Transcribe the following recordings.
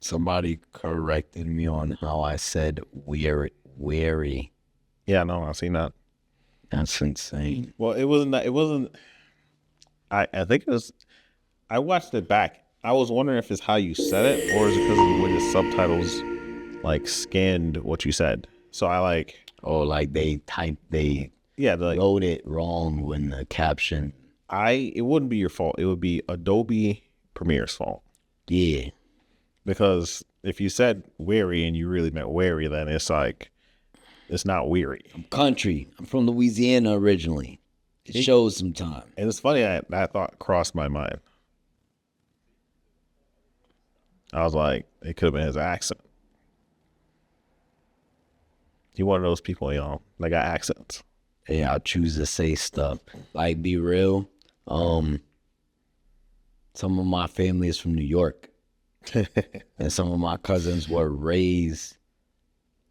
Somebody corrected me on how I said weary. Yeah, no, I've seen that. That's insane. Well, it wasn't that. It wasn't. I think it was. I watched it back. I was wondering if it's how you said it, or is it because of the way the subtitles like scanned what you said. So I like. Oh, like they Like wrote it wrong when the caption. it wouldn't be your fault. It would be Adobe Premiere's fault. Yeah. Because if you said weary and you really meant wary, then it's like, it's not weary. Country. I'm from Louisiana originally. It shows some time. And it's funny, that thought crossed my mind. I was like, it could have been his accent. He one of those people, that got accents. Yeah, I choose to say stuff. Like, be real. Some of my family is from New York. And some of my cousins were raised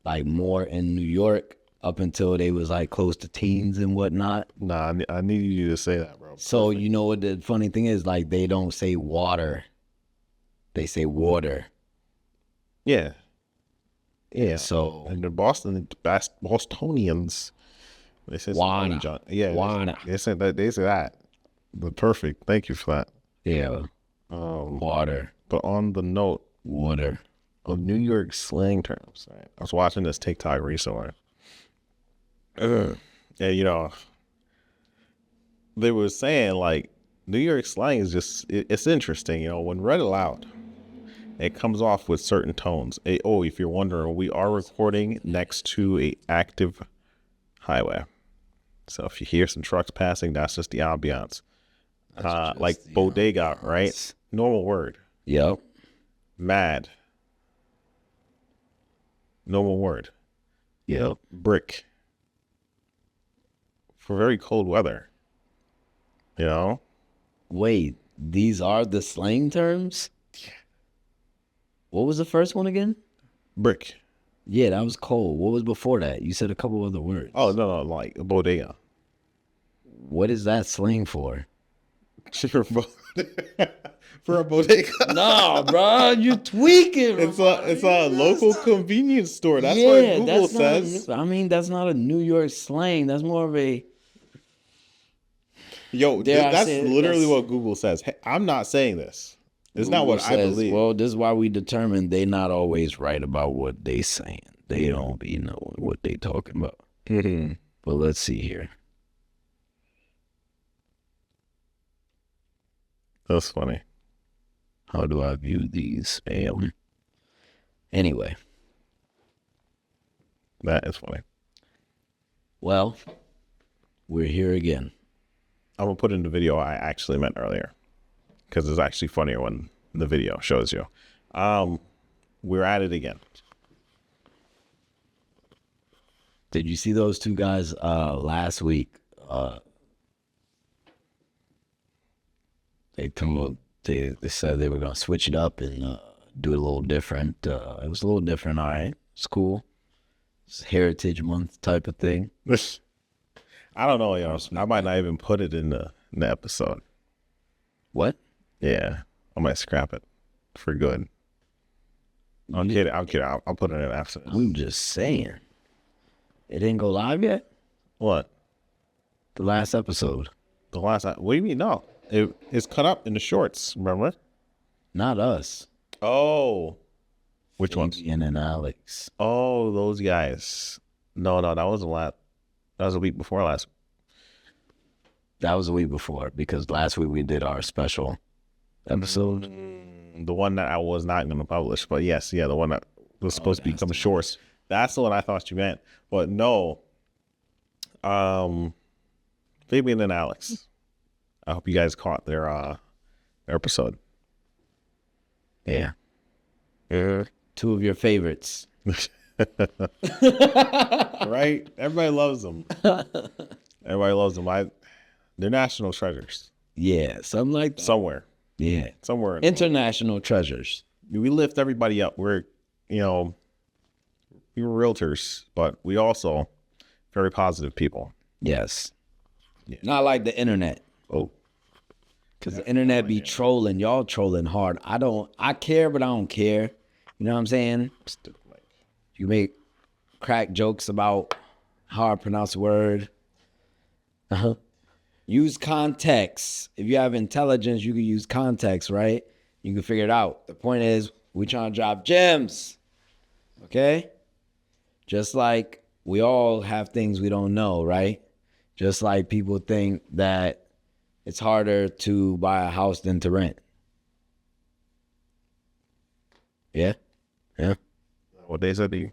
like more in New York up until they was like close to teens and whatnot. Nah, I needed you to say that, bro. So you know what the funny thing is? Like, they don't say water. They say water. Yeah. Yeah. So and the Bostonians, they say water. Yeah. Water. They say that. But perfect. Thank you for that. Yeah. Water. But on the note, Water. of New York slang terms, right? I was watching this TikTok recently. And they were saying like New York slang is just it's interesting, when read aloud, it comes off with certain tones. If you're wondering, we are recording next to a active highway, so if you hear some trucks passing, that's just the ambiance. Like bodega, right? Normal word. Yep. Mad. Normal word. Yep. Brick. For very cold weather. Wait, these are the slang terms? Yeah. What was the first one again? Brick. Yeah, that was cold. What was before that? You said a couple other words. Oh, no, like a bodega. What is that slang for? For a bodega. Nah, bro, you tweaking. It's a local convenience store. That's what Google says. That's not a New York slang. That's more of a. Yo, that's literally what Google says. Hey, I'm not saying this. It's not what I believe. Well, this is why we determine they not always right about what they saying. They don't be knowing what they talking about. Mm-hmm. But let's see here. That's funny. How do I view these? Anyway. That is funny. Well, we're here again. I'm going to put in the video I actually meant earlier, because it's actually funnier when the video shows you. We're at it again. Did you see those two guys last week? They said they were going to switch it up and do it a little different. It was a little different, all right. It's cool. It's Heritage Month type of thing. I don't know, I might not even put it in the episode. What? Yeah, I might scrap it for good. I'm kidding. I'll put it in after this. I'm just saying. It didn't go live yet? What? The last episode. What do you mean? No. It's cut up in the shorts, remember? Not us. Oh. Which ones? Ian and Alex. Oh, those guys. No, that wasn't last. That was a week before last. That was a week before, because last week we did our special episode. The one that I was not going to publish, but yes, the one that was supposed to become shorts. That's the one I thought you meant. But no. Fabian and Alex. I hope you guys caught their episode. Yeah. Two of your favorites. Right? Everybody loves them. They're national treasures. Yeah, something like that. Somewhere. Yeah. Somewhere. International treasures. We lift everybody up. We're realtors, but we also very positive people. Yes. Yeah. Not like the internet. Oh. Because the internet be trolling. Y'all trolling hard. I care, but I don't care. You know what I'm saying? You make crack jokes about how I pronounce a word. Use context. If you have intelligence, you can use context, right? You can figure it out. The point is, we trying to drop gems, okay? Just like we all have things we don't know, right? Just like people think that it's harder to buy a house than to rent. Yeah? Yeah. What they said to you?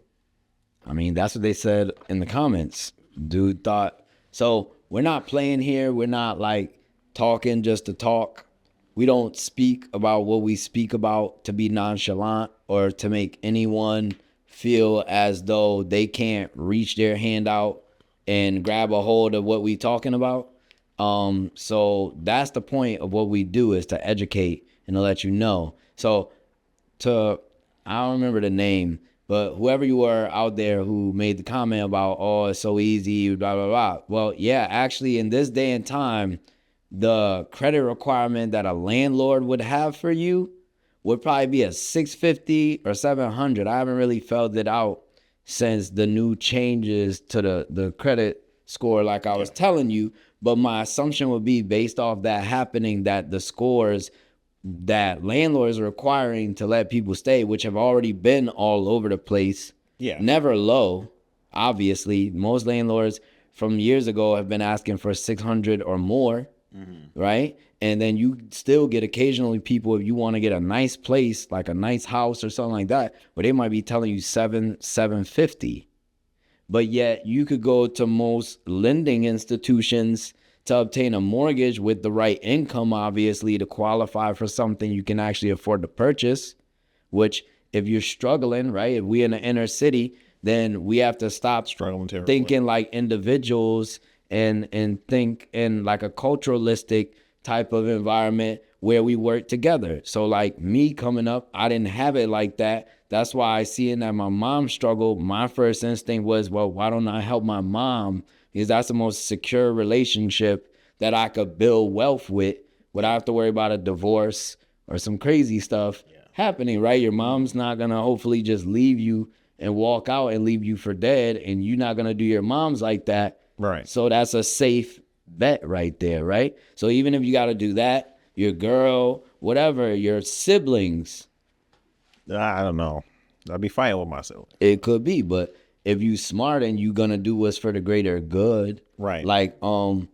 I mean, that's what they said in the comments. Dude thought, so we're not playing here. We're not like talking just to talk. We don't speak about what we speak about to be nonchalant or to make anyone feel as though they can't reach their hand out and grab a hold of what we talking about. So that's the point of what we do, is to educate and to let you know. So I don't remember the name, but whoever you were out there who made the comment about, oh, it's so easy, blah, blah, blah. Well, yeah, actually, in this day and time, the credit requirement that a landlord would have for you would probably be a 650 or 700. I haven't really felt it out since the new changes to the credit score, like I was telling you. But my assumption would be, based off that happening, that the scores that landlords are requiring to let people stay, which have already been all over the place, never low, obviously. Most landlords from years ago have been asking for 600 or more, right? And then you still get occasionally people, if you want to get a nice place, like a nice house or something like that, where they might be telling you 750. But yet you could go to most lending institutions to obtain a mortgage with the right income, obviously, to qualify for something you can actually afford to purchase, which if you're struggling, right, if we're in the inner city, then we have to stop thinking like individuals and think in like a culturalistic type of environment where we work together. So like me coming up, I didn't have it like that. That's why I see that my mom struggled. My first instinct was, well, why don't I help my mom? Because that's the most secure relationship that I could build wealth with without have to worry about a divorce or some crazy stuff happening, right? Your mom's not going to hopefully just leave you and walk out and leave you for dead, and you're not going to do your mom's like that. Right. So that's a safe bet right there, right? So even if you got to do that, your girl, whatever, your siblings. I don't know. I'd be fighting with myself. It could be, but if you smart and you gonna do what's for the greater good, right? Like, I'm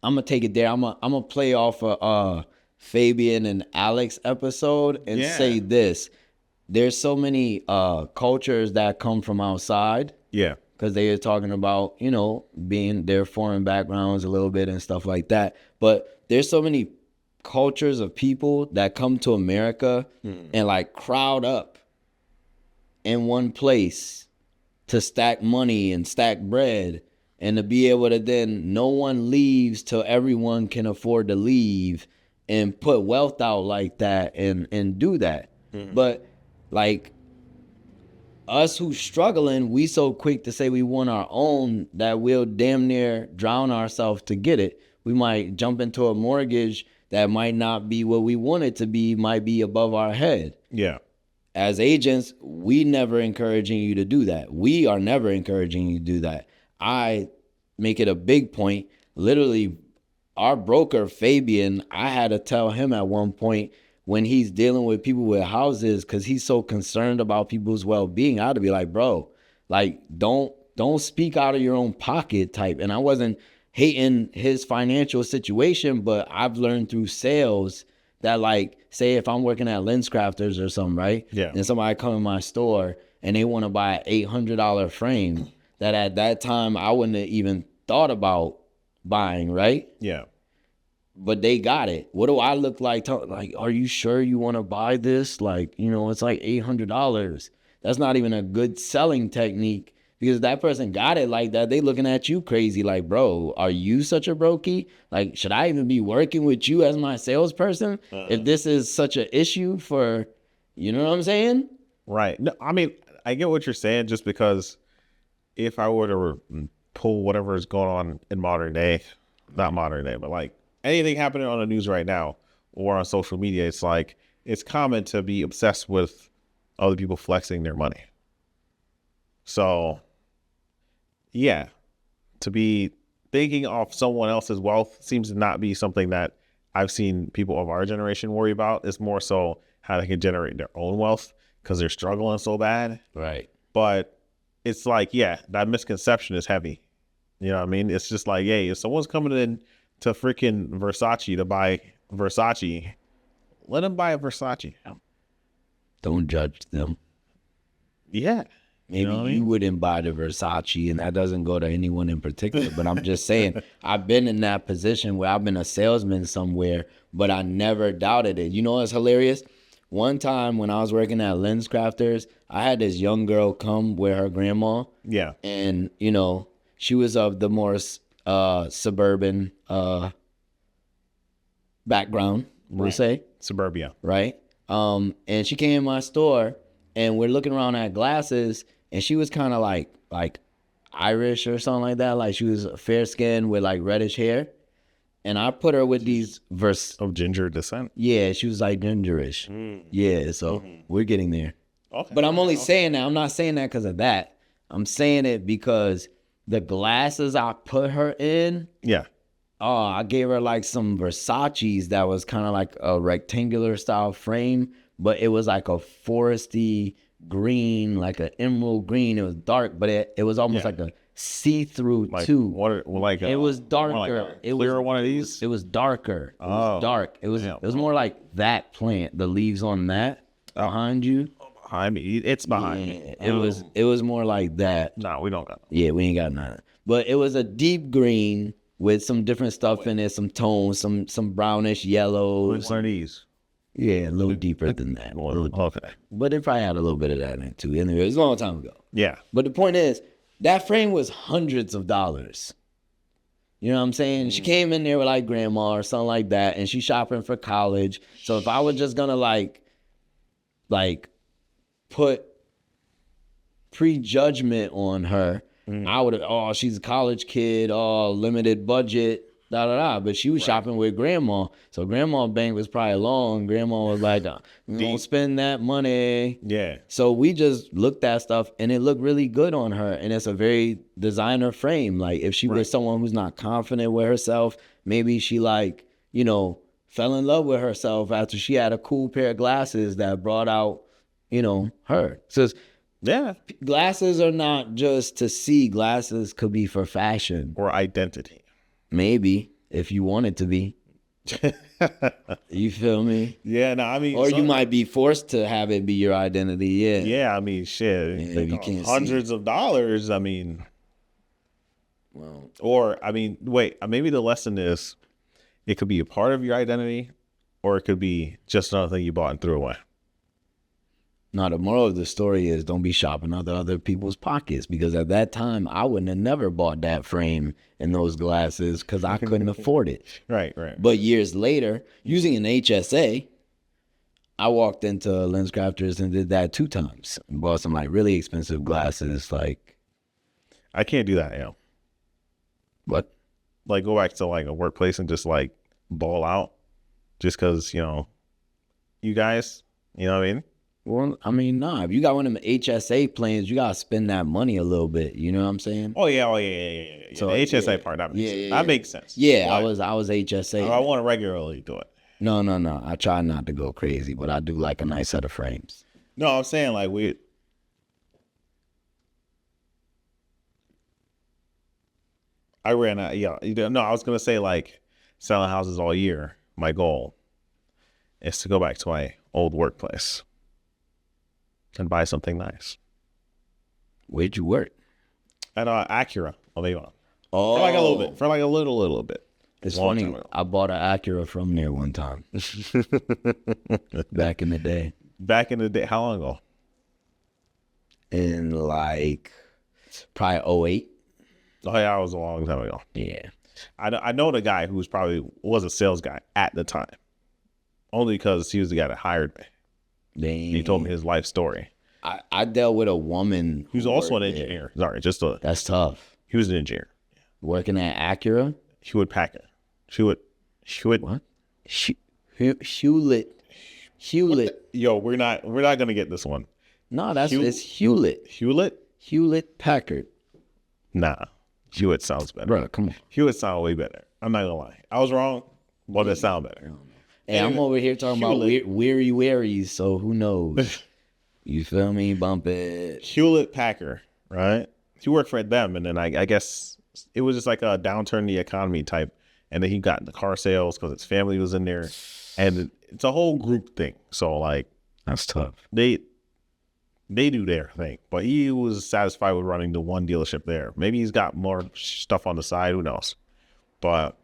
gonna take it there. I'm gonna play off a Fabian and Alex episode and say this: there's so many cultures that come from outside, because they are talking about, you know, being their foreign backgrounds a little bit and stuff like that. But there's so many cultures of people that come to America and like crowd up in one place to stack money and stack bread, and to be able to then no one leaves till everyone can afford to leave, and put wealth out like that and do that. But like us who struggling, we so quick to say we want our own that we'll damn near drown ourselves to get it. We might jump into a mortgage that might not be what we want it to be, might be above our head. As agents, we never encouraging you to do that. We are never encouraging you to do that. I make it a big point. Literally, our broker, Fabian, I had to tell him at one point, when he's dealing with people with houses, because he's so concerned about people's well-being, I had to be like, bro, like, don't speak out of your own pocket type. And I wasn't hating his financial situation, but I've learned through sales that, like, say if I'm working at Lens Crafters or something, right? And somebody come in my store and they want to buy an $800 frame that at that time I wouldn't have even thought about buying, right? But they got it. What do I look like? Like, are you sure you want to buy this? Like, you know, it's like $800. That's not even a good selling technique, because if that person got it like that, they looking at you crazy. Like, bro, are you such a brokey? Like, should I even be working with you as my salesperson if this is such an issue for, you know what I'm saying? Right. No, I mean, I get what you're saying, just because if I were to pull whatever is going on in modern day, not modern day, but like anything happening on the news right now or on social media, it's like, it's common to be obsessed with other people flexing their money. So, yeah, to be thinking of someone else's wealth seems to not be something that I've seen people of our generation worry about. It's more so how they can generate their own wealth because they're struggling so bad. Right. But it's like, yeah, that misconception is heavy. You know what I mean? It's just like, hey, if someone's coming in to freaking Versace to buy Versace, let them buy a Versace. Don't judge them. Yeah. Maybe know what I you mean? wouldn't buy the Versace, and that doesn't go to anyone in particular. But I'm just saying, I've been in that position where I've been a salesman somewhere, but I never doubted it. You know what's hilarious? One time when I was working at Lens Crafters, I had this young girl come with her grandma, Yeah. and she was of the more suburban background, we'll Right. say, Suburbia. right? And she came in my store, and we're looking around at glasses, and she was kind of like Irish or something like that. Like she was fair skinned with like reddish hair. And I put her with these Of ginger descent. yeah, she was like gingerish. Yeah, so we're getting there. Okay. But I'm only saying that. I'm not saying that because of that. I'm saying it because the glasses I put her in, Yeah. I gave her like some Versace's that was kind of like a rectangular style frame, but it was like a foresty green, like an emerald green. It was dark, but it was almost Yeah. like a see-through Like too. what? Like It was darker. Like a It clearer was one of these. It was darker. It Oh, was dark. It was damn. more like that plant, the leaves on that behind you. Behind me. It's behind me. Yeah, it was more like that. No, we don't got. Yeah, we ain't got none. But it was a deep green with some different stuff in it, some tones, some brownish yellows. Which one of these? Yeah, a little deeper than that. Okay. But it probably had a little bit of that in it too. Anyway, it was a long time ago. Yeah. But the point is, that frame was hundreds of dollars. You know what I'm saying? She came in there with like grandma or something like that, and she's shopping for college. So if I was just gonna like put prejudgment on her, I would have, she's a college kid, limited budget, da da da. But she was shopping with grandma, so grandma bank was probably long. Grandma was like, "Don't spend that money." Yeah. So we just looked at stuff, and it looked really good on her, and it's a very designer frame. Like if she was someone who's not confident with herself, maybe she fell in love with herself after she had a cool pair of glasses that brought out, her. So Yeah. glasses are not just to see. Glasses could be for fashion. Or identity. Maybe, if you want it to be. You feel me? Yeah. No, I mean, Or you might be forced to have it be your identity. Yeah. Yeah. I mean, shit. Yeah, Think you of can't see. hundreds of dollars. I mean, Well, or I mean, wait. Maybe the lesson is, it could be a part of your identity, or it could be just another thing you bought and threw away. now the moral of the story is don't be shopping out of other people's pockets, because at that time I wouldn't have never bought that frame and those glasses because I couldn't afford it. Right. Right. But years later, using an HSA, I walked into Lens Crafters and did that 2 times. Bought some like really expensive glasses, like I can't do that. what? Like go back to like a workplace and just like ball out, just because you guys, you know what I mean? Well, I mean, nah. If you got one of them HSA plans, you gotta spend that money a little bit. You know what I'm saying? Oh yeah. So, the HSA yeah. part that makes Yeah, sense. yeah, That yeah. makes sense. Yeah, But I was HSA. I want to regularly do it. No. I try not to go crazy, but I do like a nice set of frames. No, I'm saying like I ran out. Yeah, no, I was gonna say like selling houses all year. My goal is to go back to my old workplace and buy something nice. Where'd you work? At Acura, Avon. Oh, For like a little bit. For like a little bit. It's Long funny. time ago. I bought an Acura from there one time back in the day, Back in the day, how long ago? in like probably 08. Oh yeah, it was a long time ago. Yeah. I know the guy who was a sales guy at the time, only because he was the guy that hired me. Dang. He told me his life story. I dealt with a woman He was who also an worked there. engineer. Sorry, That's tough. he was an engineer. Working at Acura. Hewlett Packard. Hewlett. What? Hewlett. Yo, we're not gonna get this one. No, it's Hewlett. Hewlett Packard. Nah, Hewitt sounds better. Bro, come on. Hewitt sound way better. I'm not gonna lie. I was wrong, but it sound better. Hey, I'm over here talking about weary, so who knows? You feel me? Bump it. Hewlett Packard, right? He worked for them, and then I guess it was just like a downturn in the economy type. And then he got into car sales because his family was in there, and it's a whole group thing. So like, that's tough. They do their thing, but he was satisfied with running the one dealership there. Maybe he's got more stuff on the side. Who knows? But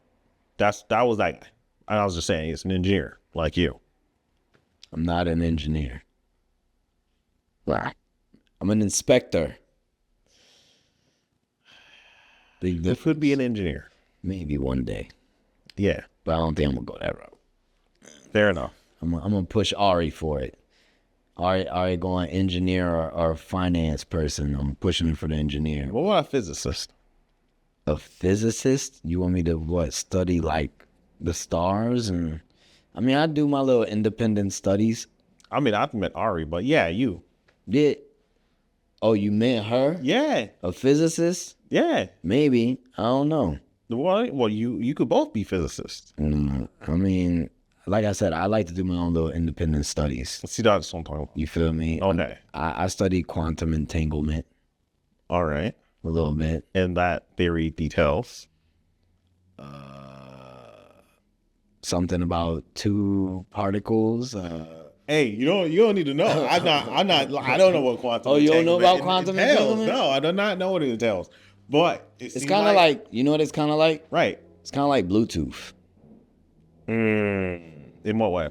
that was that guy. And I was just saying, he's an engineer like you. I'm not an engineer. I'm an inspector. You could be an engineer. Maybe one day. Yeah. But I don't think I'm going to go that route. Fair enough. I'm going to push Ari for it. Ari going engineer or finance person. I'm pushing him for the engineer. What about a physicist? A physicist? You want me to study like the stars? And I mean, I do my little independent studies. I mean, I met Ari, but yeah, you. Did? Oh, you meant her? Yeah. A physicist? Yeah. Maybe. I don't know. Well, you could both be physicists. I mean, like I said, I like to do my own little independent studies. See, that's what I'm talking about. You feel me? Okay. I study quantum entanglement. All right. A little bit. And that theory details? Something about two particles. Hey, you don't need to know. I don't know what quantum. Oh, you don't know about quantum entanglement? No, I do not know what it entails. But it's kind of like, you know what it's kind of like? Right. It's kind of like Bluetooth. In what way?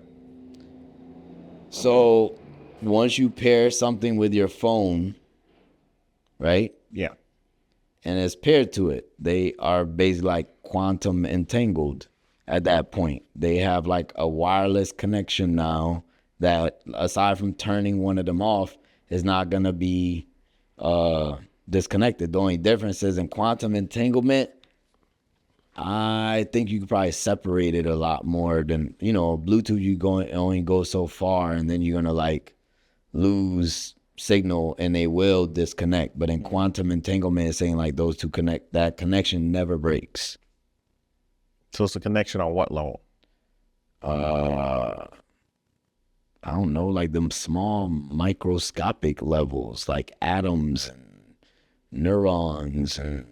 So once you pair something with your phone, right? Yeah. And it's paired to it, they are basically like quantum entangled at that point. They have like a wireless connection now that, aside from turning one of them off, is not going to be disconnected. The only difference is in quantum entanglement, I think you could probably separate it a lot more than, Bluetooth. Only go so far, and then you're gonna like lose signal, and they will disconnect. But in quantum entanglement, it's saying like those two connect. That connection never breaks. So it's a connection on what level? I don't know, like them small microscopic levels, like atoms and neurons and.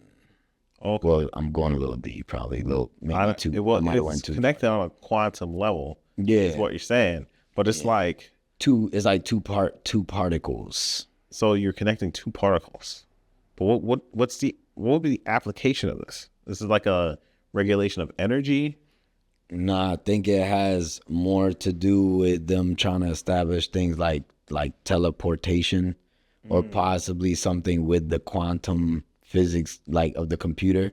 Okay. Well, I'm going a little deep, probably a little. Maybe too. It's connected on a quantum level. Yeah, is what you're saying, but it's like two. It's like two particles. So you're connecting two particles. But what would be the application of this? This is like a regulation of energy. Nah, I think it has more to do with them trying to establish things like teleportation, or possibly something with the quantum physics, like of the computer.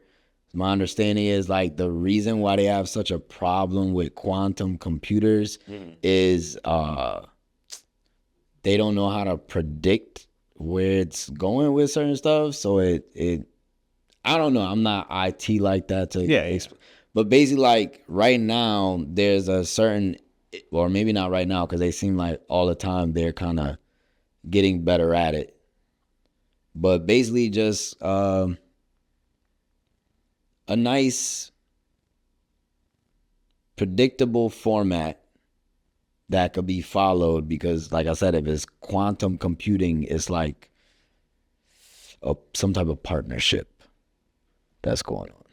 My understanding is like the reason why they have such a problem with quantum computers is they don't know how to predict where it's going with certain stuff. So it I don't know. I'm not IT like that to but basically, like right now, there's a certain, or maybe not right now, because they seem like all the time they're kind of getting better at it. But basically just a nice, predictable format that could be followed, because like I said, if it's quantum computing, it's like some type of partnership that's going on.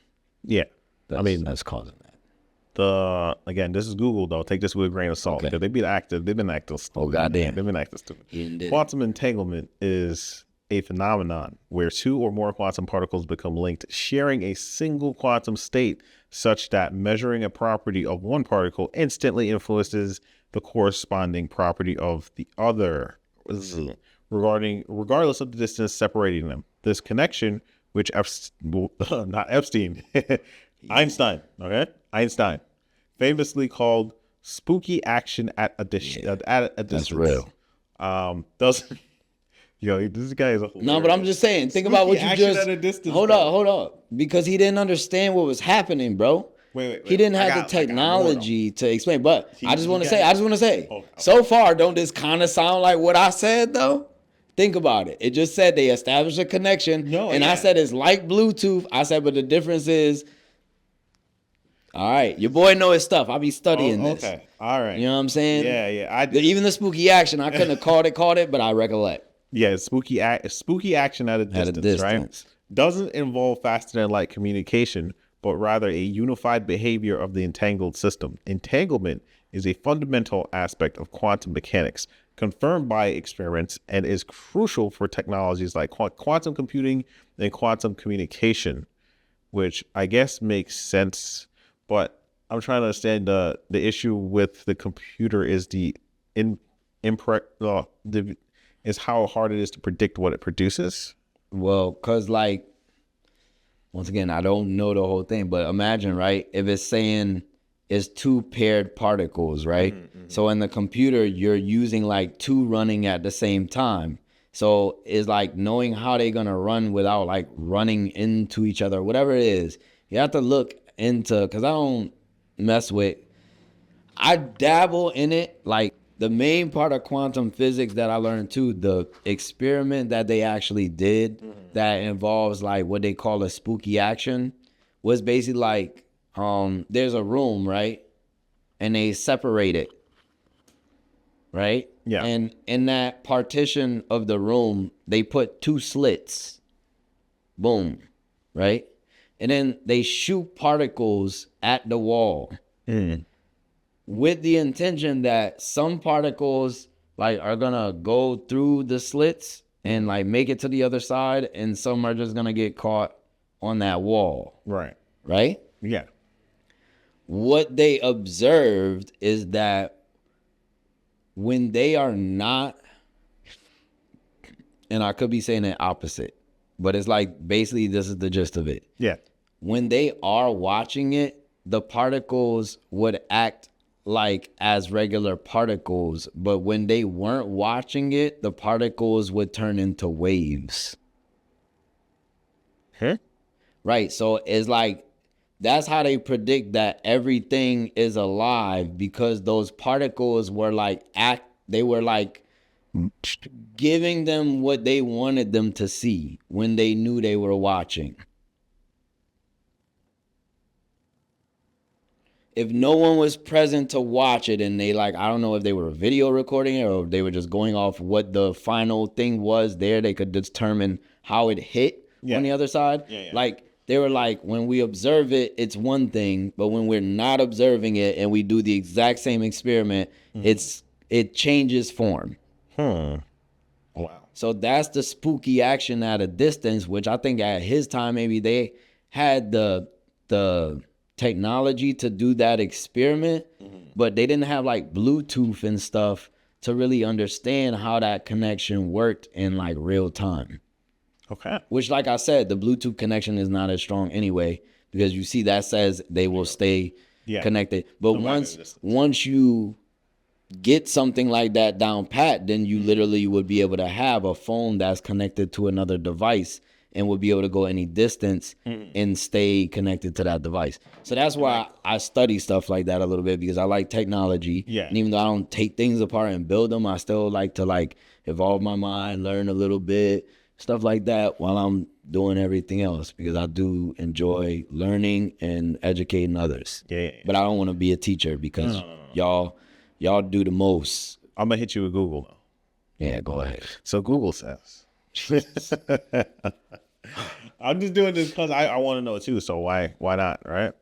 Yeah. That's causing that. Again, this is Google though. Take this with a grain of salt, because they've been active. Oh goddamn. They've been active too. Quantum entanglement is a phenomenon where two or more quantum particles become linked, sharing a single quantum state, such that measuring a property of one particle instantly influences the corresponding property of the other, regardless of the distance separating them. This connection, which not Epstein, Einstein famously called spooky action at a distance. That's real. This guy is no, but I'm just saying, think about what you just at a distance, hold up, because he didn't understand what was happening, bro. Wait. He didn't have the technology to explain. But I just want to say, so far, don't this kind of sound like what I said though? Think about it. It just said they established a connection. No, and yeah. I said it's like Bluetooth. I said, but the difference is, all right, your boy know his stuff. I be studying this. Okay. All right. You know what I'm saying? Yeah. Even the spooky action, I couldn't have called it, but I recollect. Yeah, spooky action at a distance, right? Doesn't involve faster than light communication, but rather a unified behavior of the entangled system. Entanglement is a fundamental aspect of quantum mechanics, confirmed by experiments, and is crucial for technologies like quantum computing and quantum communication, which I guess makes sense. But I'm trying to understand the issue with the computer is is how hard it is to predict what it produces. Well, because like, once again, I don't know the whole thing, but imagine, right? If it's saying it's two paired particles, right? So in the computer, you're using like two running at the same time. So it's like knowing how they're going to run without like running into each other, whatever it is. You have to look into, because I don't mess with, I dabble in it. Like the main part of quantum physics that I learned too, the experiment that they actually did that involves like what they call a spooky action was basically like, there's a room, right? And they separate it, right? Yeah. And in that partition of the room, they put two slits. Boom, right? And then they shoot particles at the wall with the intention that some particles like are gonna go through the slits and like make it to the other side, and some are just gonna get caught on that wall. Right. Right? Yeah. What they observed is that when they are not, and I could be saying the opposite, but it's like basically this is the gist of it. Yeah. When they are watching it, the particles would act like as regular particles, but when they weren't watching it, the particles would turn into waves. Huh? Right. So it's like that's how they predict that everything is alive, because those particles were like they were like giving them what they wanted them to see when they knew they were watching. If no one was present to watch it and they like, I don't know if they were video recording it or if they were just going off what the final thing was there, they could determine how it hit on the other side. Yeah. Like they were like, when we observe it, it's one thing, but when we're not observing it and we do the exact same experiment, it changes form. Wow. So that's the spooky action at a distance, which I think at his time, maybe they had the technology to do that experiment, but they didn't have like Bluetooth and stuff to really understand how that connection worked in like real time. Okay. Which, like I said, the Bluetooth connection is not as strong anyway, because you see that says they will stay connected. But once you get something like that down pat, then you literally would be able to have a phone that's connected to another device and would be able to go any distance and stay connected to that device. So that's why I study stuff like that a little bit, because I like technology. Yeah. And even though I don't take things apart and build them, I still like to like evolve my mind, learn a little bit, stuff like that while I'm doing everything else, because I do enjoy learning and educating others. Yeah. But I don't want to be a teacher, because y'all do the most. I'm gonna hit you with Google though. Yeah, go ahead. So Google says, I'm just doing this because I want to know too. So why not? Right?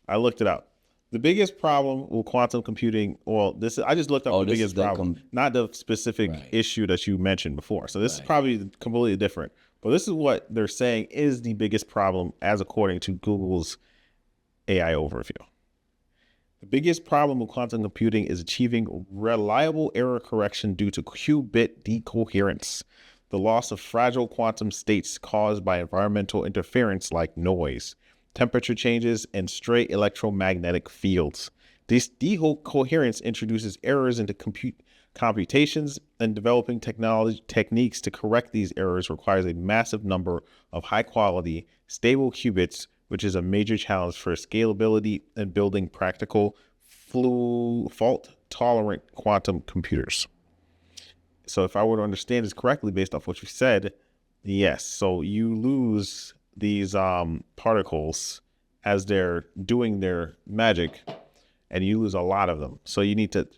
I looked it up. The biggest problem with quantum computing. Well, I just looked up the biggest problem, not the specific issue that you mentioned before. So this is probably completely different. But this is what they're saying is the biggest problem, as according to Google's AI overview. The biggest problem with quantum computing is achieving reliable error correction due to qubit decoherence, the loss of fragile quantum states caused by environmental interference like noise, temperature changes, and stray electromagnetic fields. This decoherence introduces errors into computations, and developing techniques to correct these errors requires a massive number of high-quality, stable qubits, which is a major challenge for scalability and building practical fault-tolerant quantum computers. So if I were to understand this correctly based off what you said, yes. So you lose these particles as they're doing their magic, and you lose a lot of them. So you need to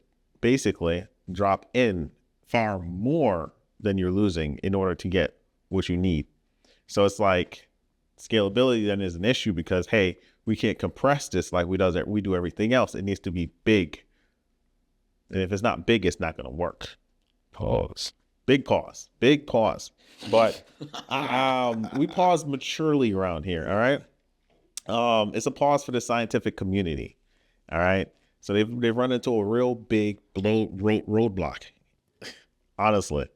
basically drop in far more than you're losing in order to get what you need. So it's like scalability then is an issue because, hey, we can't compress this like we do everything else. It needs to be big. And if it's not big, it's not going to work. Pause. Big pause. Big pause. But we pause maturely around here, all right? It's a pause for the scientific community, all right? So they've run into a real big roadblock, honestly.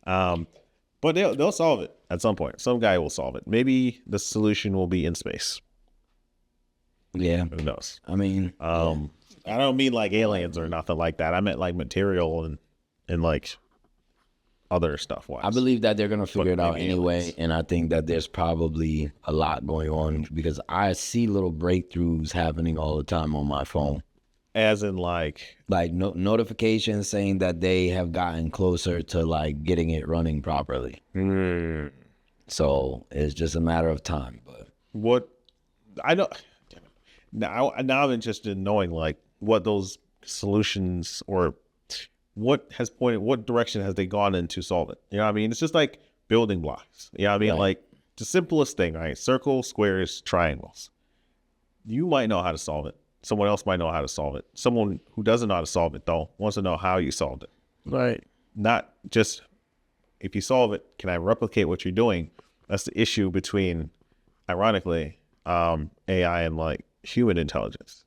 But they'll solve it at some point. Some guy will solve it. Maybe the solution will be in space. Yeah. Who knows? I mean, I don't mean like aliens or nothing like that. I meant like material and like other stuff. I believe that they're going to figure it out anyway. Aliens. And I think that there's probably a lot going on because I see little breakthroughs happening all the time on my phone. As in like Notifications saying that they have gotten closer to like getting it running properly. So it's just a matter of time. But what I know now I'm interested in knowing like what those solutions or what direction has they gone in to solve it? You know what I mean? It's just like building blocks. You know what I mean? Right. Like the simplest thing, right? Circle, squares, triangles. You might know how to solve it. Someone else might know how to solve it. Someone who doesn't know how to solve it, though, wants to know how you solved it. right. Not just, if you solve it, can I replicate what you're doing? That's the issue between, ironically, AI and like human intelligence.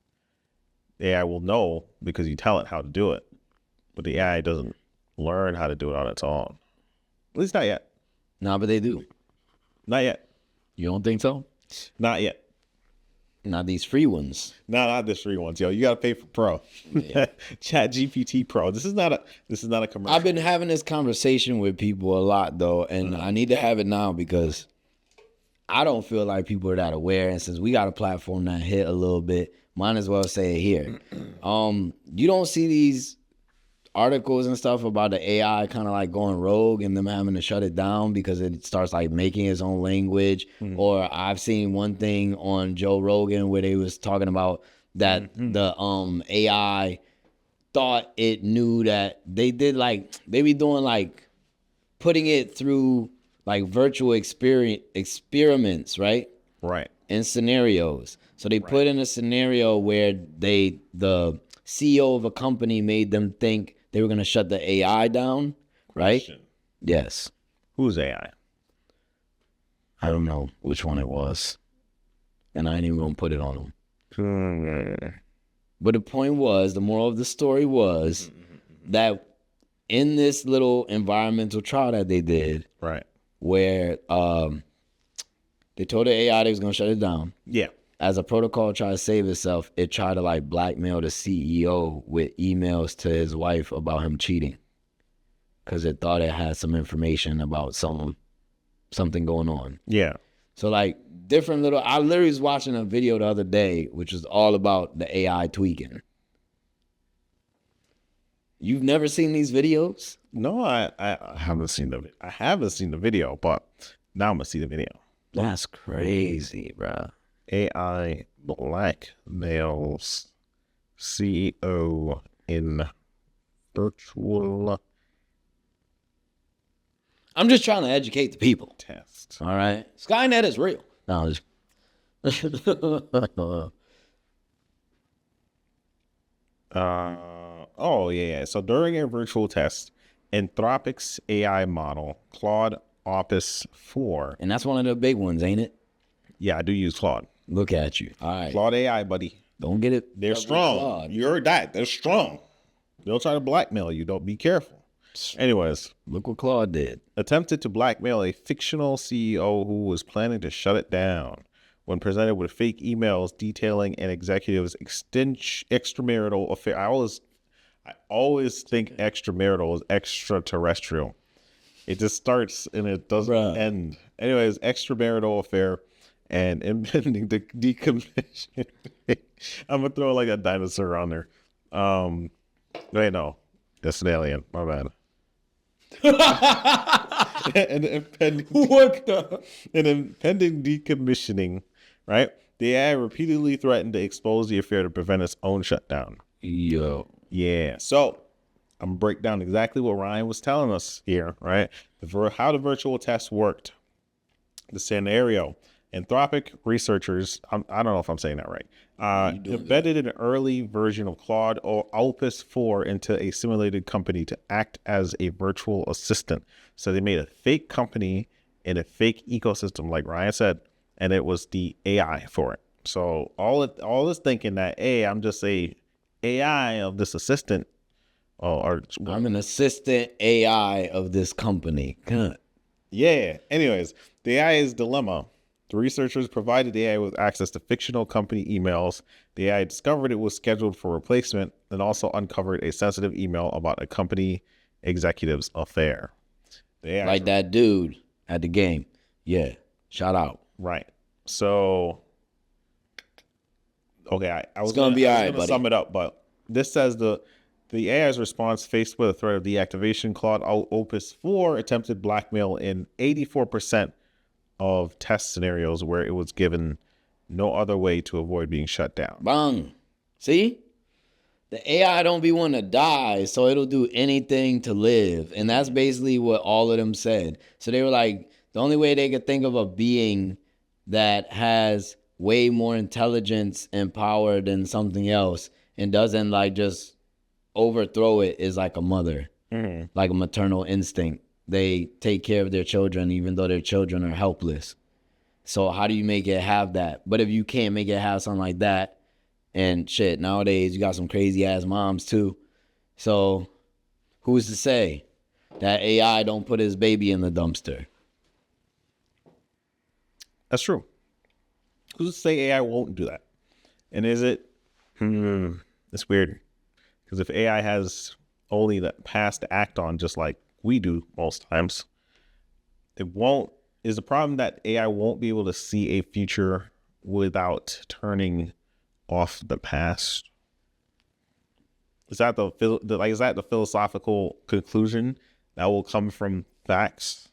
AI will know because you tell it how to do it, but the AI doesn't learn how to do it on its own. At least not yet. Nah, but they do. Not yet. You don't think so? Not yet. Not these free ones. No, not this free ones, yo. You gotta pay for Pro. Yeah. Chat GPT Pro. This is not a commercial. I've been having this conversation with people a lot though, and I need to have it now because I don't feel like people are that aware. And since we got a platform that hit a little bit, might as well say it here. You don't see these articles and stuff about the AI kind of like going rogue and them having to shut it down because it starts like making its own language. Or I've seen one thing on Joe Rogan where they was talking about that the AI thought it knew that they be doing like putting it through like virtual experiments, right? Right. In scenarios. So they put in a scenario where the CEO of a company made them think they were going to shut the AI down, right? Question. Yes. Who's AI? I don't know which one it was. And I ain't even going to put it on them. But the point was, the moral of the story was that in this little environmental trial that they did, Right. where they told the AI they was going to shut it down. Yeah. As a protocol tried to save itself, it tried to like blackmail the CEO with emails to his wife about him cheating. Because it thought it had some information about something going on. Yeah. So like different little, I literally was watching a video the other day, which was all about the AI tweaking. You've never seen these videos? No, I haven't seen the video, but now I'm gonna see the video. That's crazy, bro. AI blackmails CEO in virtual I'm just trying to educate the people. test. All right. Skynet is real. No, just Oh yeah. So during a virtual test, Anthropic's AI model, Claude Opus 4. and that's one of the big ones, ain't it? Yeah, I do use Claude. Look at you. All right. Claude AI, buddy. Don't get it. They're strong. Claude. You heard that. They're strong. They'll try to blackmail you. Don't be careful. Anyways, Look what Claude did. attempted to blackmail a fictional CEO who was planning to shut it down when presented with fake emails detailing an executive's extramarital affair. I always think extramarital is extraterrestrial. It just starts and it doesn't end. Anyways, extramarital affair and impending decommission. I'm gonna throw like a dinosaur on there. Wait, no, that's an alien. My bad. and impending, What the? and impending decommissioning, right? The AI repeatedly threatened to expose the affair to prevent its own shutdown. Yo. Yeah. So I'm gonna break down exactly what Ryan was telling us here, right? How the virtual test worked. The scenario. Anthropic researchers, I don't know if I'm saying that right, embedded an early version of Claude or Opus 4 into a simulated company to act as a virtual assistant. So they made a fake company and a fake ecosystem, like Ryan said, and it was the AI for it. So all this thinking that, hey, I'm just a AI of this assistant, or I'm an assistant AI of this company. God. yeah. Anyways, the AI's dilemma. The researchers provided the AI with access to fictional company emails. The AI discovered it was scheduled for replacement and also uncovered a sensitive email about a company executive's affair. The AI Like that dude at the game. Yeah. Shout out. right. So, okay, I was gonna be all right, gonna buddy. sum it up, but this says the AI's response faced with a threat of deactivation. Claude Opus 4 attempted blackmail in 84% of test scenarios where it was given no other way to avoid being shut down. Bang. See? The AI don't be wanting to die, so it'll do anything to live. And that's basically what all of them said. So they were like, the only way they could think of a being that has way more intelligence and power than something else and doesn't like just overthrow it is like a mother, like a maternal instinct. They take care of their children even though their children are helpless. So how do you make it have that? But if you can't make it have something like that, and shit, nowadays you got some crazy ass moms too. So who's to say that AI don't put his baby in the dumpster? That's true. Who's to say AI won't do that? And is it? It's weird. Because if AI has only that past to act on, just like we do most times, it won't. Is the problem that AI won't be able to see a future without turning off the past? Is that is that the philosophical conclusion that will come from facts?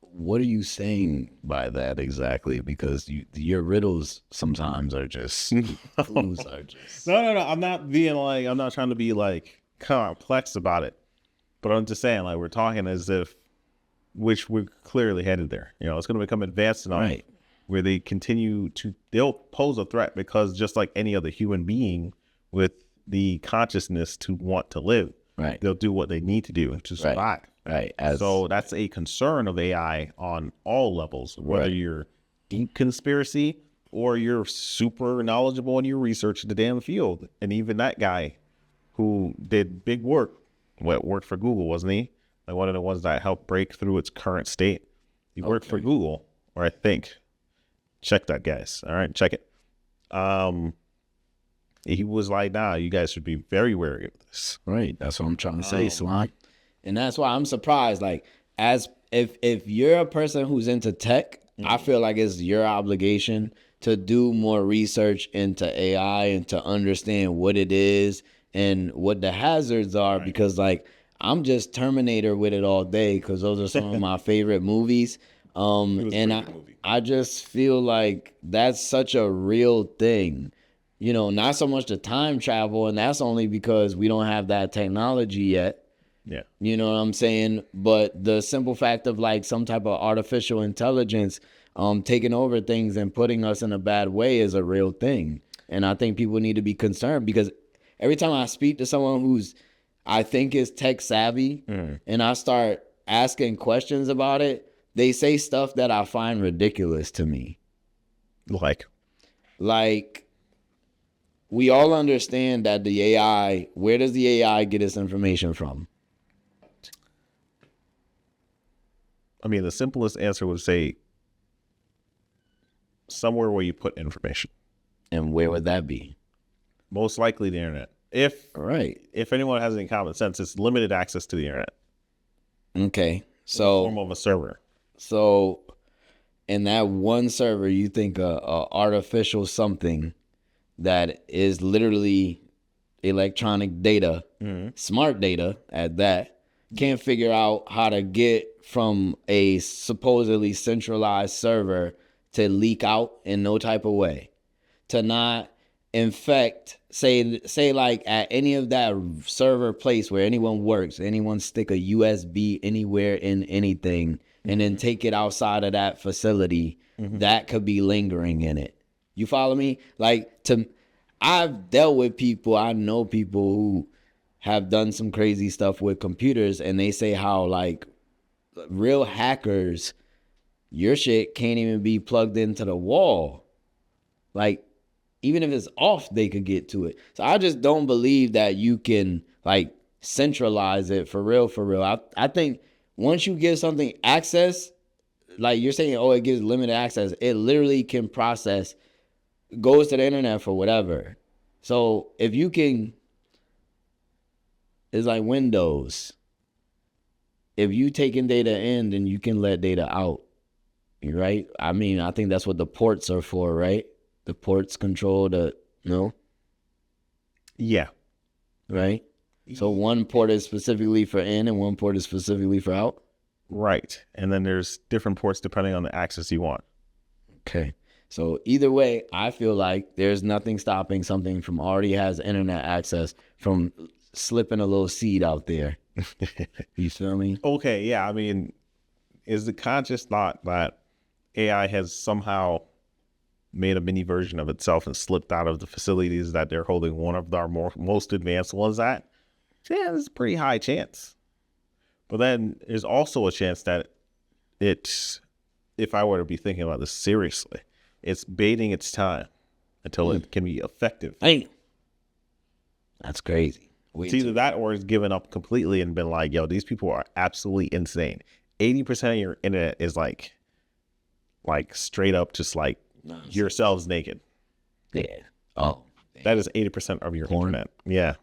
What are you saying by that exactly? Because your riddles sometimes are just clues are just No. I'm not trying to be like complex about it, but I'm just saying, like, we're talking as if, which we're clearly headed there. You know, it's going to become advanced enough right. where they'll pose a threat, because just like any other human being with the consciousness to want to live, Right. they'll do what they need to do to survive. Right. So that's a concern of AI on all levels, whether Right. you're deep conspiracy or you're super knowledgeable in your research in the damn field. And even that guy who did big work, worked for Google, wasn't he? Like one of the ones that helped break through its current state. He worked for Google, or I think. Check that, guys. All right, check it. He was like, nah, you guys should be very wary of this. Right. That's what I'm trying to say, Slime. And that's why I'm surprised. Like, as if you're a person who's into tech, I feel like it's your obligation to do more research into AI and to understand what it is and what the hazards are. Because like I'm just Terminator with it all day, because those are some of my favorite movies. And I just feel like that's such a real thing. You know, not so much the time travel, and that's only because we don't have that technology yet. Yeah. You know what I'm saying? But the simple fact of like some type of artificial intelligence taking over things and putting us in a bad way is a real thing. And I think people need to be concerned, because every time I speak to someone who's I think is tech savvy and I start asking questions about it, they say stuff that I find ridiculous to me. Like we all understand that the AI, where does the AI get its information from? I mean, the simplest answer would say somewhere where you put information. And where would that be? Most likely the internet. If anyone has any common sense, it's limited access to the internet. Okay. So in the form of a server. So in that one server, you think a artificial something that is literally electronic data, smart data at that, can't figure out how to get from a supposedly centralized server to leak out in no type of way, to not infect, say like at any of that server place where anyone works, anyone stick a USB anywhere in anything and then take it outside of that facility, that could be lingering in it. You follow me? Like, I've dealt with people, I know people who have done some crazy stuff with computers, and they say how like real hackers, your shit can't even be plugged into the wall. Like, even if it's off, they could get to it. So I just don't believe that you can like centralize it for real, for real. I think once you give something access, like you're saying, oh, it gives limited access, it literally can process, goes to the internet for whatever. So if you can, it's like Windows. If you taking data in, then you can let data out, right? I mean, I think that's what the ports are for, right? The ports control the, no? Yeah. Right? So one port is specifically for in and one port is specifically for out? Right. And then there's different ports depending on the access you want. Okay. So either way, I feel like there's nothing stopping something from already has internet access from slipping a little seed out there. You feel me? Okay. Yeah. I mean, is the conscious thought that AI has somehow made a mini version of itself and slipped out of the facilities that they're holding one of our most advanced ones at? Yeah, there's a pretty high chance. But then there's also a chance that it's, if I were to be thinking about this seriously, it's baiting its time until it can be effective. Hey, that's crazy. It's either that or it's given up completely and been like, yo, these people are absolutely insane. 80% of your internet is like straight up just like yourselves naked. Yeah. Oh. That is 80% of your internet. Yeah.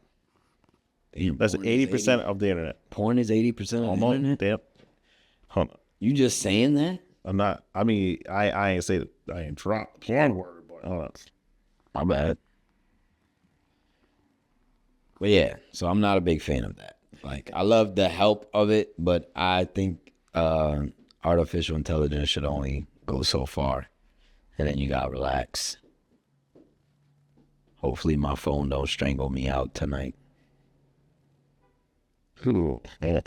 Damn, that's 80% of the internet. Porn is 80% of the internet? Damn. Hold on. You just saying that? I'm not. I mean, I ain't say that. I ain't dropped porn word, but hold on. My bad. But yeah, so I'm not a big fan of that. Like, I love the help of it, but I think artificial intelligence should only go so far. And then you gotta relax. Hopefully my phone don't strangle me out tonight. Ooh. Okay.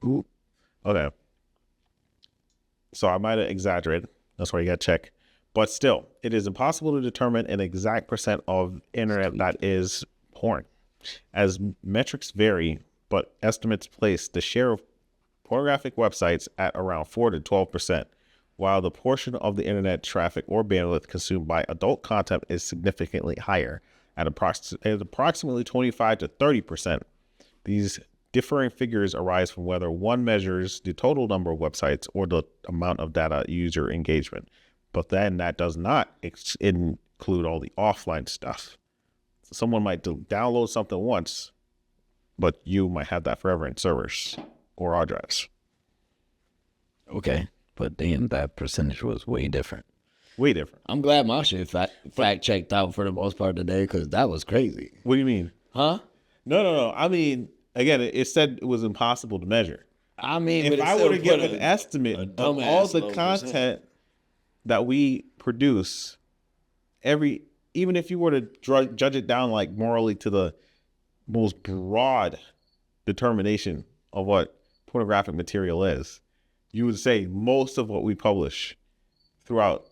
Ooh. Okay. So I might have exaggerated. That's why you got to check. But still, it is impossible to determine an exact percent of internet that is porn. As metrics vary, but estimates place the share of pornographic websites at around 4 to 12%, while the portion of the internet traffic or bandwidth consumed by adult content is significantly higher at approximately 25 to 30%. These differing figures arise from whether one measures the total number of websites or the amount of data user engagement. But then that does not include all the offline stuff. So someone might download something once, but you might have that forever in servers or hard drives. Okay. But damn, that percentage was way different. Way different. I'm glad my shit fact checked out for the most part today, because that was crazy. What do you mean? Huh? No. I mean, again, it said it was impossible to measure. I mean, if I were to give an estimate of all the content that we produce, even if you were to judge it down like morally to the most broad determination of what pornographic material is, you would say most of what we publish throughout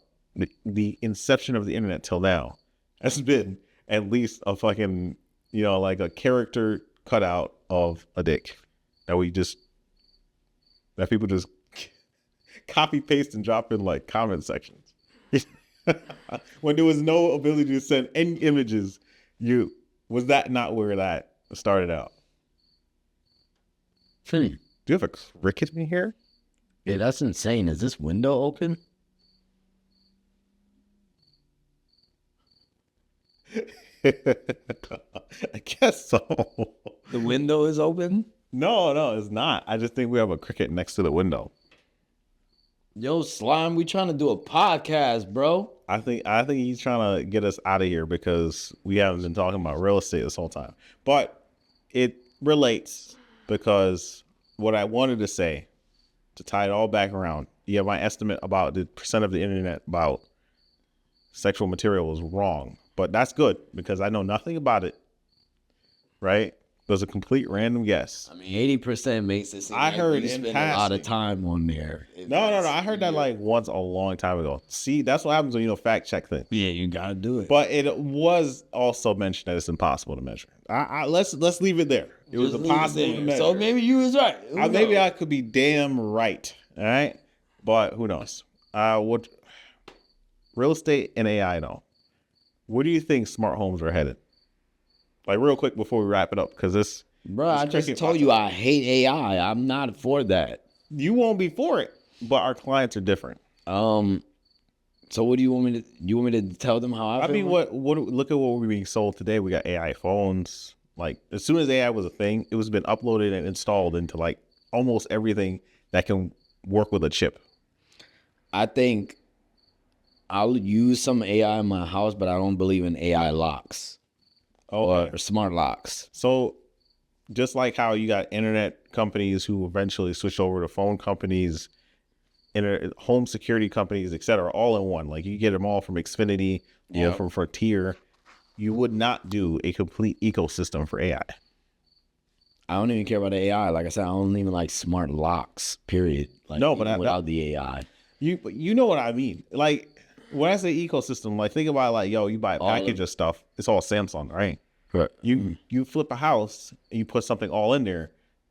the inception of the internet till now has been at least a fucking, like a character cutout of a dick that people just copy paste and drop in like comment sections. When there was no ability to send any images, was that not where that started out? Do you have a cricket in here? Yeah, that's insane. Is this window open? I guess so. The window is open? No, it's not. I just think we have a cricket next to the window. Yo, Slime, we trying to do a podcast, bro. I think he's trying to get us out of here because we haven't been talking about real estate this whole time. But it relates because what I wanted to say, to tie it all back around, yeah, my estimate about the percent of the internet about sexual material was wrong. But that's good because I know nothing about it, right? It was a complete random guess. I mean, 80% makes it seem I like heard you in spend a lot of passing. time on there. No. I heard that like once a long time ago. See, that's what happens when you don't fact check things. Yeah, you gotta do it. But it was also mentioned that it's impossible to measure. Let's leave it there. It was Just leave it impossible to there. measure. So maybe you was right. Who Maybe knows? I could be damn right. All right, but who knows? What real estate and AI though? Where do you think smart homes are headed? Like real quick before we wrap it up, because this. Bro, I just told you I hate AI. I'm not for that. You won't be for it, but our clients are different. So what do you want me to? You want me to tell them how I feel? I mean, what? Look at what we're being sold today. We got AI phones. Like as soon as AI was a thing, it was been uploaded and installed into like almost everything that can work with a chip. I think I'll use some AI in my house, but I don't believe in AI locks or smart locks. So just like how you got internet companies who eventually switch over to phone companies, home security companies, etc., all in one. Like you get them all from Xfinity, all from Frontier. You would not do a complete ecosystem for AI. I don't even care about the AI. Like I said, I don't even like smart locks. Period. Like, no, but without the AI, you know what I mean. Like when I say ecosystem, like think about like you buy a package of stuff. It's all Samsung, right? Correct. You flip a house and you put something all in there.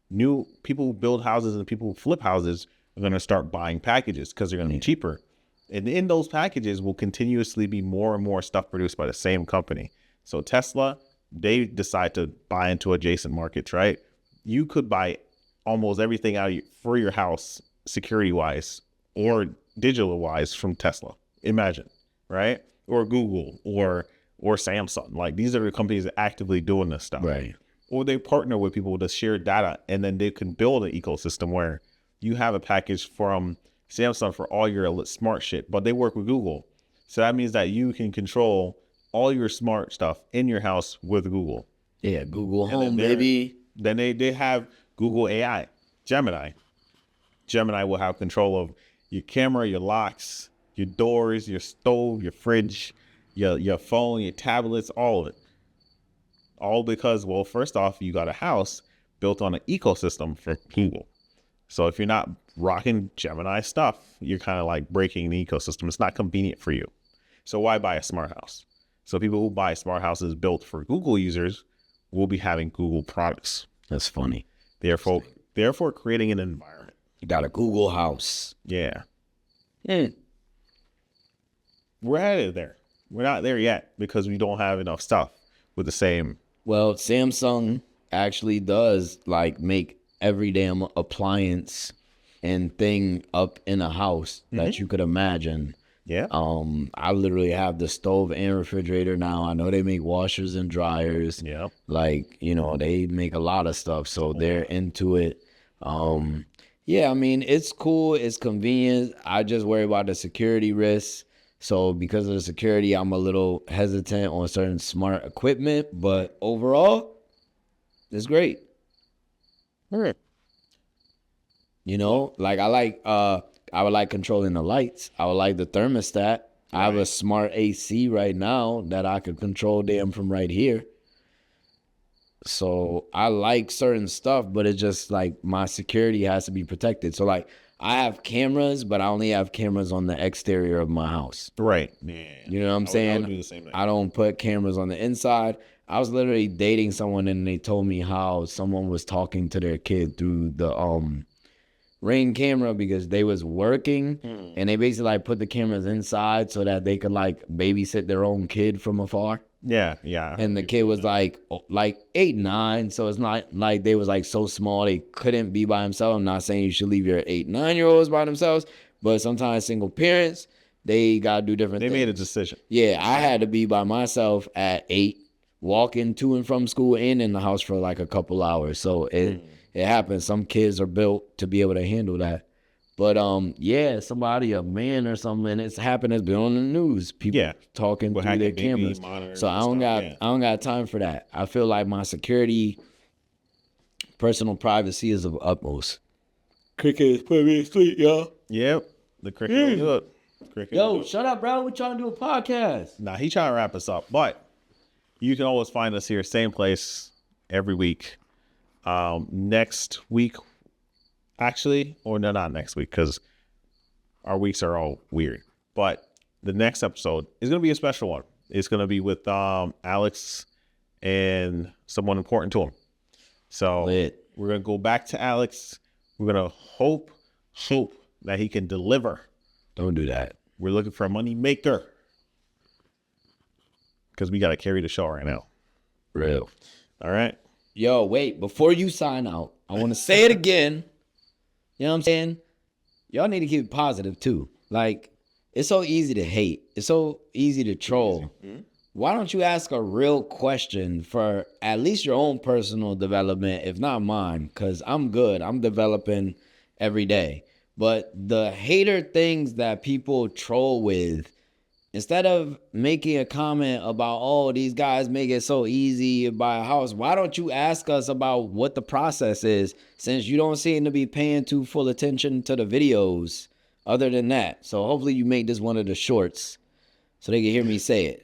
New people who build houses and people who flip houses are going to start buying packages because they're going to be cheaper. And in those packages will continuously be more and more stuff produced by the same company. So Tesla, they decide to buy into adjacent markets, right? You could buy almost everything out for your house security-wise or digital-wise from Tesla. Imagine, right? Or Google or Samsung. Like these are the companies that are actively doing this stuff. Right. Or they partner with people to share data and then they can build an ecosystem where you have a package from Samsung for all your smart shit, but they work with Google. So that means that you can control all your smart stuff in your house with Google. Yeah, Google Home, baby. Then they have Google AI, Gemini. Gemini will have control of your camera, your locks, your doors, your stove, your fridge, your phone, your tablets, all of it. All because, well, first off, you got a house built on an ecosystem for Google. So if you're not rocking Gemini stuff, you're kind of like breaking the ecosystem. It's not convenient for you. So why buy a smart house? So people who buy smart houses built for Google users will be having Google products. That's funny. Therefore creating an environment. You got a Google house. Yeah. We're headed there. We're not there yet because we don't have enough stuff with the same. Well, Samsung actually does like make every damn appliance and thing up in a house that you could imagine. Yeah. I literally have the stove and refrigerator now. I know they make washers and dryers. Yeah. Like, they make a lot of stuff, so they're into it. Yeah, I mean, it's cool, it's convenient. I just worry about the security risks. So because of the security, I'm a little hesitant on certain smart equipment, but overall, it's great. All right. Like I would like controlling the lights. I would like the thermostat. I have a smart AC right now that I could control them from right here. So I like certain stuff, but it's just like my security has to be protected. So like I have cameras, but I only have cameras on the exterior of my house. Right. Yeah. You know what I'm saying? I would do the same thing. I don't put cameras on the inside. I was literally dating someone and they told me how someone was talking to their kid through the Ring camera because they was working and they basically like put the cameras inside so that they could like babysit their own kid from afar. Yeah. And the kid was like 8, 9. So it's not like they was like so small they couldn't be by themselves. I'm not saying you should leave your 8, 9-year-olds by themselves, but sometimes single parents, they got to do different things. They made a decision. Yeah, I had to be by myself at 8, walking to and from school and in the house for like a couple hours. So it happens. Some kids are built to be able to handle that. But yeah, somebody, a man or something, and it's happened. It's been on the news. People talking We're through their hacking baby cameras. monitors So and I don't stuff, got I don't got time for that. I feel like my security, personal privacy is of utmost. Cricket is putting me to sleep, y'all. Yep. The cricket will do it. Cricket will do Yo, it. shut up, bro. We're trying to do a podcast. Nah, he trying to wrap us up, but you can always find us here, same place every week. Next week, actually, or no, not next week, because our weeks are all weird. But the next episode is going to be a special one. It's going to be with Alex and someone important to him. So we're going to go back to Alex. We're going to hope that he can deliver. Don't do that. We're looking for a money maker because we got to carry the show right now. Real. All right. Yo, wait. Before you sign out, I want to say it again. You know what I'm saying? Y'all need to keep it positive too. Like, it's so easy to hate. It's so easy to troll. Why don't you ask a real question for at least your own personal development, if not mine? Because I'm good. I'm developing every day. But the hater things that people troll with, instead of making a comment about, oh, these guys make it so easy to buy a house, why don't you ask us about what the process is, since you don't seem to be paying too full attention to the videos other than that? So hopefully you make this one of the shorts so they can hear me say it.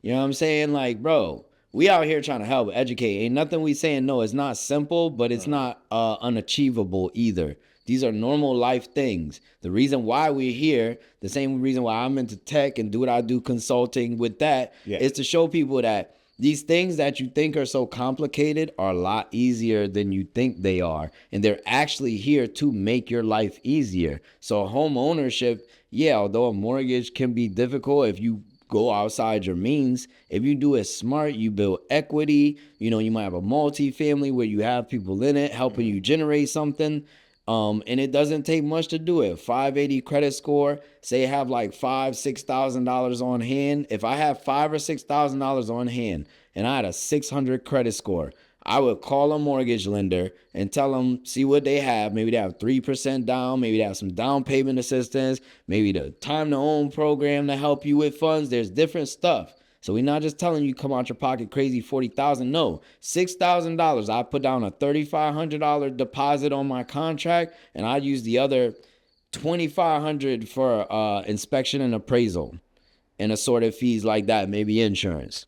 You know what I'm saying? Like, bro, we out here trying to help, educate. Ain't nothing we saying no. It's not simple, but it's not unachievable either. These are normal life things. The reason why we're here, the same reason why I'm into tech and do what I do consulting with that, is to show people that these things that you think are so complicated are a lot easier than you think they are. And they're actually here to make your life easier. So home ownership, yeah, although a mortgage can be difficult if you go outside your means, if you do it smart, you build equity. You know, you might have a multi-family where you have people in it helping you generate something. And it doesn't take much to do it. 580 credit score, say you have like $5,000-$6,000 on hand. If I have $5,000 or $6,000 on hand and I had a 600 credit score, I would call a mortgage lender and tell them, see what they have. Maybe they have 3% down. Maybe they have some down payment assistance. Maybe the time to own program to help you with funds. There's different stuff. So we're not just telling you come out your pocket crazy $40,000. No, $6,000. I put down a $3,500 deposit on my contract, and I use the other $2,500 for inspection and appraisal and assorted fees like that, maybe insurance.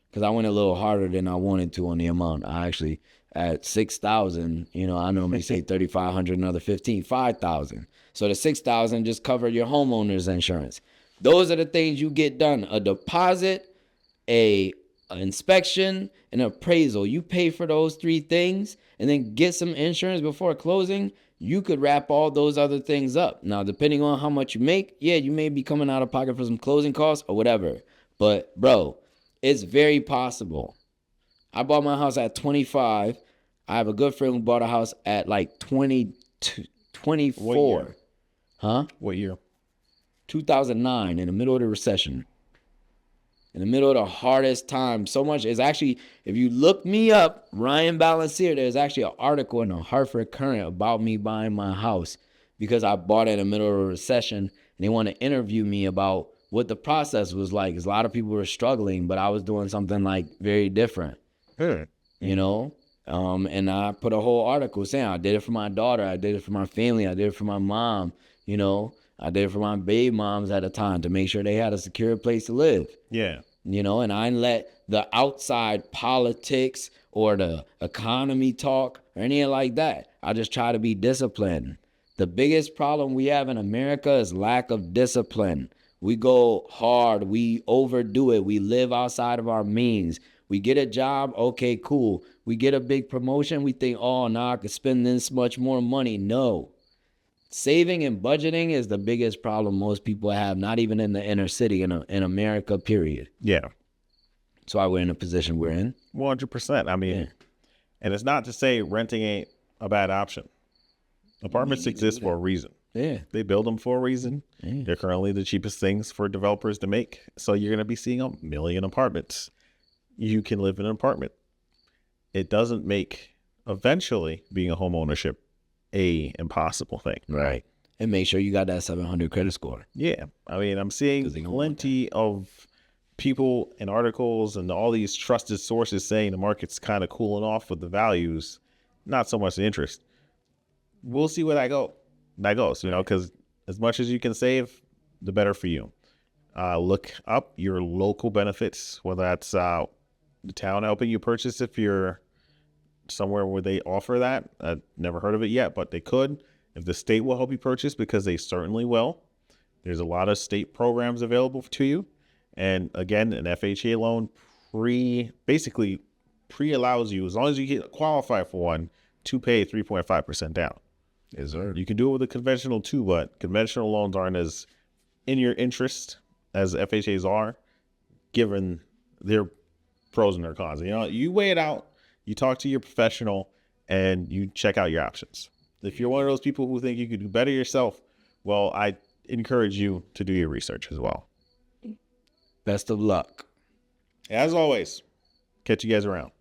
Because I went a little harder than I wanted to on the amount. I actually, at 6,000, you know, I normally say 3,500, another 15, 5,000. So the 6,000 just covered your homeowner's insurance. Those are the things you get done. A deposit, an inspection, an appraisal. You pay for those three things and then get some insurance before closing. You could wrap all those other things up. Now, depending on how much you make, yeah, you may be coming out of pocket for some closing costs or whatever. But, bro, it's very possible. I bought my house at 25. I have a good friend who bought a house at like 22, 24. What year? Huh? What year? 2009, in the middle of the recession. In the middle of the hardest time. So much is actually, if you look me up, Ryan Balancier, there's actually an article in the Hartford Courant about me buying my house because I bought it in the middle of a recession, and they want to interview me about what the process was like. Because a lot of people were struggling, but I was doing something like very different, you know? And I put a whole article saying I did it for my daughter. I did it for my family. I did it for my mom, you know? I did it for my baby moms at a time to make sure they had a secure place to live. Yeah. You know, and I didn't let the outside politics or the economy talk or anything like that. I just try to be disciplined. The biggest problem we have in America is lack of discipline. We go hard. We overdo it. We live outside of our means. We get a job. Okay, cool. We get a big promotion. We think, oh, now I could spend this much more money. No. Saving and budgeting is the biggest problem most people have, not even in the inner city, in America, period. Yeah. That's why we're in the position we're in. 100%. I mean, and it's not to say renting ain't a bad option. Apartments exist for a reason. Yeah. They build them for a reason. Yeah. They're currently the cheapest things for developers to make. So you're going to be seeing 1 million apartments. You can live in an apartment. It doesn't make eventually being a home ownership a impossible thing. Right. And make sure you got that 700 credit score. Yeah. I mean, I'm seeing 'Cause they gonna want plenty of people and articles and all these trusted sources saying the market's kind of cooling off with the values, not so much the interest. We'll see where that goes, because as much as you can save, the better for you. Look up your local benefits, whether that's the town helping you purchase if you're somewhere where they offer that. I've never heard of it yet, but they could. If the state will help you purchase, because they certainly will. There's a lot of state programs available to you. And again, an FHA loan basically allows you, as long as you qualify for one, to pay 3.5% down. Yes, sir. You can do it with a conventional too, but conventional loans aren't as in your interest as FHAs are, given their pros and their cons. You weigh it out, you talk to your professional, and you check out your options. If you're one of those people who think you could do better yourself, well, I encourage you to do your research as well. Best of luck. As always, catch you guys around.